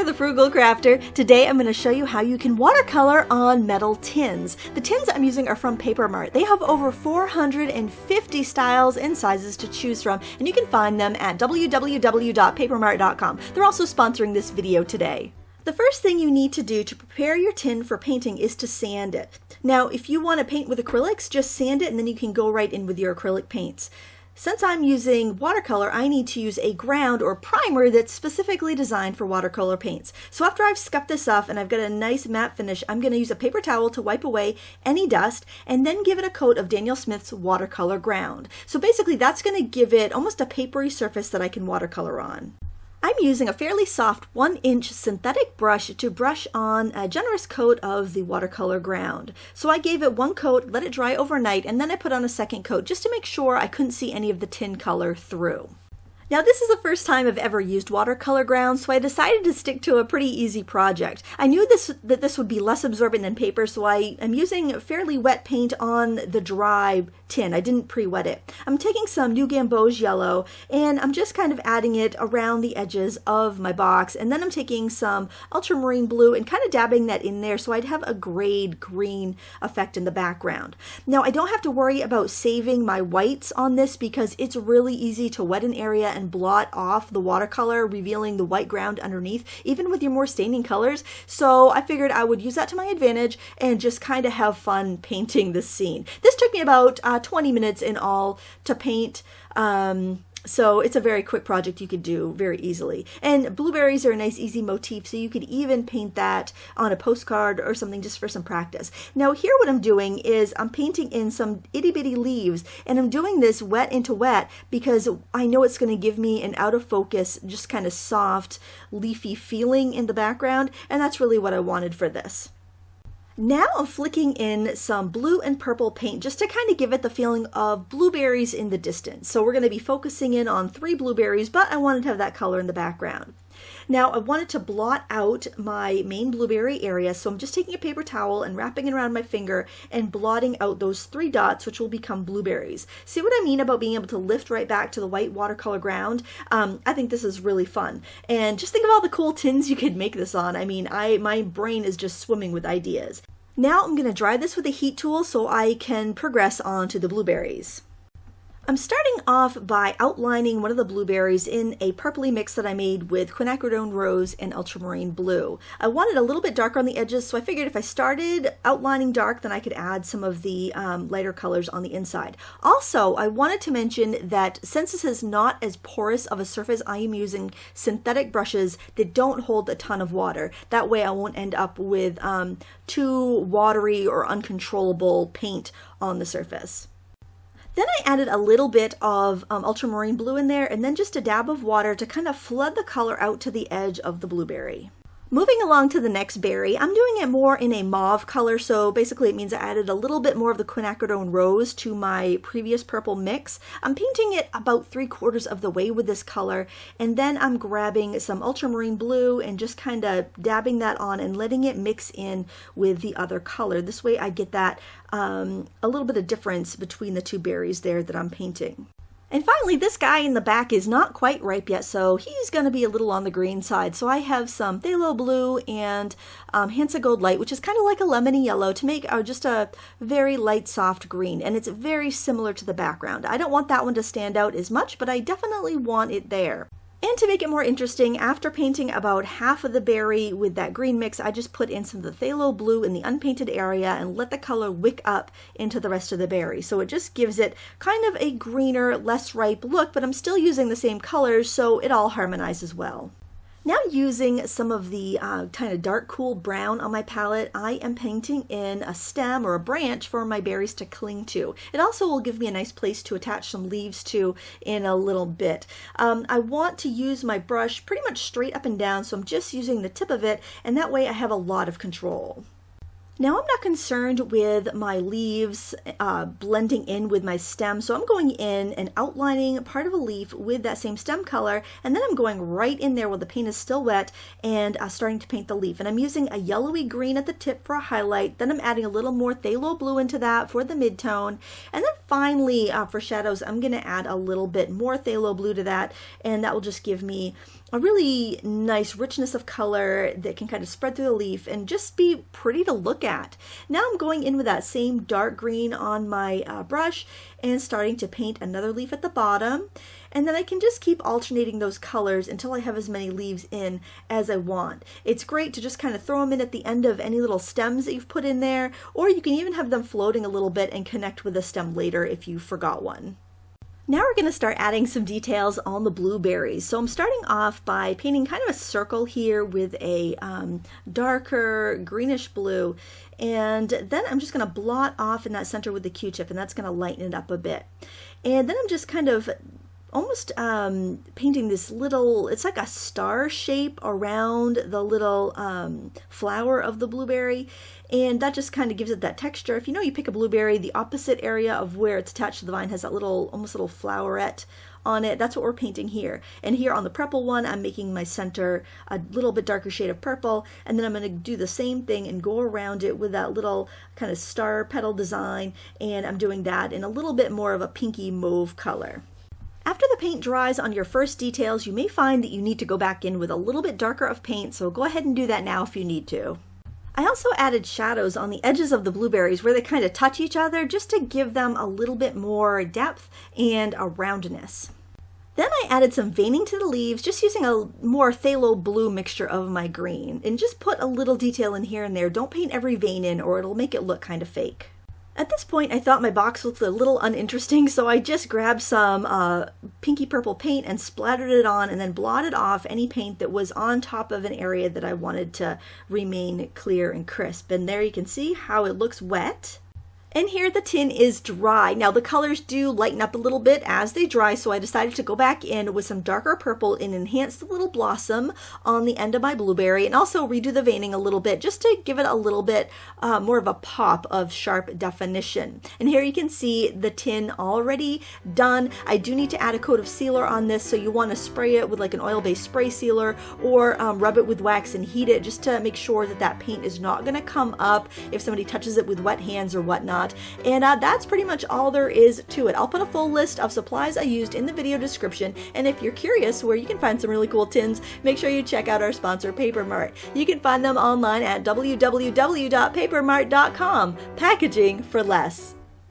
here, the Frugal Crafter. Today I'm going to show you how you can watercolor on metal tins. The tins I'm using are from Paper Mart. They have over 450 styles and sizes to choose from, and you can find them at www.papermart.com. They're also sponsoring this video today. The first thing you need to do to prepare your tin for painting is to sand it. Now, if you want to paint with acrylics, just sand it and then you can go right in with your acrylic paints. Since I'm using watercolor, I need to use a ground or primer that's specifically designed for watercolor paints. So after I've scuffed this off and I've got a nice matte finish, I'm going to use a paper towel to wipe away any dust and then give it a coat of Daniel Smith's watercolor ground. So basically that's going to give it almost a papery surface that I can watercolor on. I'm using a fairly soft 1-inch synthetic brush to brush on a generous coat of the watercolor ground. So I gave it one coat, let it dry overnight, and then I put on a second coat just to make sure I couldn't see any of the tin color through. Now this is the first time I've ever used watercolor ground, so I decided to stick to a pretty easy project. I knew that this would be less absorbent than paper, so I am using fairly wet paint on the dry tin. I didn't pre-wet it. I'm taking some New Gamboge yellow and I'm just kind of adding it around the edges of my box, and then I'm taking some ultramarine blue and kind of dabbing that in there so I'd have a grayed green effect in the background. Now I don't have to worry about saving my whites on this because it's really easy to wet an area and blot off the watercolor, revealing the white ground underneath, even with your more staining colors. So I figured I would use that to my advantage and just kind of have fun painting this scene. This took me about 20 minutes in all to paint. So it's a very quick project you could do very easily. And blueberries are a nice easy motif, so you could even paint that on a postcard or something just for some practice. Now here what I'm doing is I'm painting in some itty bitty leaves, and I'm doing this wet into wet because I know it's going to give me an out of focus, just kind of soft, leafy feeling in the background, and that's really what I wanted for this. Now I'm flicking in some blue and purple paint just to kind of give it the feeling of blueberries in the distance. So we're going to be focusing in on 3 blueberries, but I wanted to have that color in the background. Now I wanted to blot out my main blueberry area, so I'm just taking a paper towel and wrapping it around my finger and blotting out those 3 dots, which will become blueberries. See what I mean about being able to lift right back to the white watercolor ground? I think this is really fun. And just think of all the cool tins you could make this on. I mean, my brain is just swimming with ideas. Now I'm going to dry this with a heat tool so I can progress on to the blueberries. I'm starting off by outlining one of the blueberries in a purpley mix that I made with quinacridone rose and ultramarine blue. I wanted a little bit darker on the edges, so I figured if I started outlining dark, then I could add some of the lighter colors on the inside. Also, I wanted to mention that since this is not as porous of a surface, I am using synthetic brushes that don't hold a ton of water. That way I won't end up with too watery or uncontrollable paint on the surface. Then I added a little bit of ultramarine blue in there, and then just a dab of water to kind of flood the color out to the edge of the blueberry. Moving along to the next berry, I'm doing it more in a mauve color, so basically it means I added a little bit more of the quinacridone rose to my previous purple mix. I'm painting it about 3/4 of the way with this color, and then I'm grabbing some ultramarine blue and just kind of dabbing that on and letting it mix in with the other color. This way I get that a little bit of difference between the 2 berries there that I'm painting. And finally, this guy in the back is not quite ripe yet, so he's going to be a little on the green side. So I have some phthalo blue and Hansa Gold Light, which is kind of like a lemony yellow, to make just a very light, soft green. And it's very similar to the background. I don't want that one to stand out as much, but I definitely want it there. And to make it more interesting, after painting about half of the berry with that green mix, I just put in some of the phthalo blue in the unpainted area and let the color wick up into the rest of the berry. So it just gives it kind of a greener, less ripe look, but I'm still using the same colors, so it all harmonizes well. Now using some of the kind of dark cool brown on my palette, I am painting in a stem or a branch for my berries to cling to. It also will give me a nice place to attach some leaves to in a little bit. I want to use my brush pretty much straight up and down, so I'm just using the tip of it, and that way I have a lot of control. Now I'm not concerned with my leaves blending in with my stem, so I'm going in and outlining part of a leaf with that same stem color, and then I'm going right in there while the paint is still wet and starting to paint the leaf. And I'm using a yellowy green at the tip for a highlight, then I'm adding a little more phthalo blue into that for the mid-tone, and then finally for shadows I'm going to add a little bit more phthalo blue to that, and that will just give me a really nice richness of color that can kind of spread through the leaf and just be pretty to look at. Now I'm going in with that same dark green on my brush and starting to paint another leaf at the bottom. And then I can just keep alternating those colors until I have as many leaves in as I want. It's great to just kind of throw them in at the end of any little stems that you've put in there, or you can even have them floating a little bit and connect with a stem later if you forgot one. Now we're going to start adding some details on the blueberries. So I'm starting off by painting kind of a circle here with a darker greenish blue, and then I'm just going to blot off in that center with the Q-tip, and that's going to lighten it up a bit. And then I'm just kind of almost painting this little, it's like a star shape around the little flower of the blueberry, and that just kind of gives it that texture. If you pick a blueberry, the opposite area of where it's attached to the vine has that little, almost little floweret on it. That's what we're painting here. And here on the purple one, I'm making my center a little bit darker shade of purple, and then I'm going to do the same thing and go around it with that little kind of star petal design, and I'm doing that in a little bit more of a pinky mauve color. After the paint dries on your first details, you may find that you need to go back in with a little bit darker of paint, so go ahead and do that now if you need to. I also added shadows on the edges of the blueberries where they kind of touch each other, just to give them a little bit more depth and a roundness. Then I added some veining to the leaves, just using a more phthalo blue mixture of my green, and just put a little detail in here and there. Don't paint every vein in or it'll make it look kind of fake. At this point, I thought my box looked a little uninteresting, so I just grabbed some pinky purple paint and splattered it on, and then blotted off any paint that was on top of an area that I wanted to remain clear and crisp. And there you can see how it looks wet. And here the tin is dry. Now the colors do lighten up a little bit as they dry, so I decided to go back in with some darker purple and enhance the little blossom on the end of my blueberry, and also redo the veining a little bit just to give it a little bit more of a pop of sharp definition. And here you can see the tin already done. I do need to add a coat of sealer on this, so you want to spray it with like an oil-based spray sealer, or rub it with wax and heat it just to make sure that that paint is not going to come up if somebody touches it with wet hands or whatnot. And that's pretty much all there is to it. I'll put a full list of supplies I used in the video description, and if you're curious where you can find some really cool tins, make sure you check out our sponsor, Paper Mart. You can find them online at www.papermart.com. Packaging for less.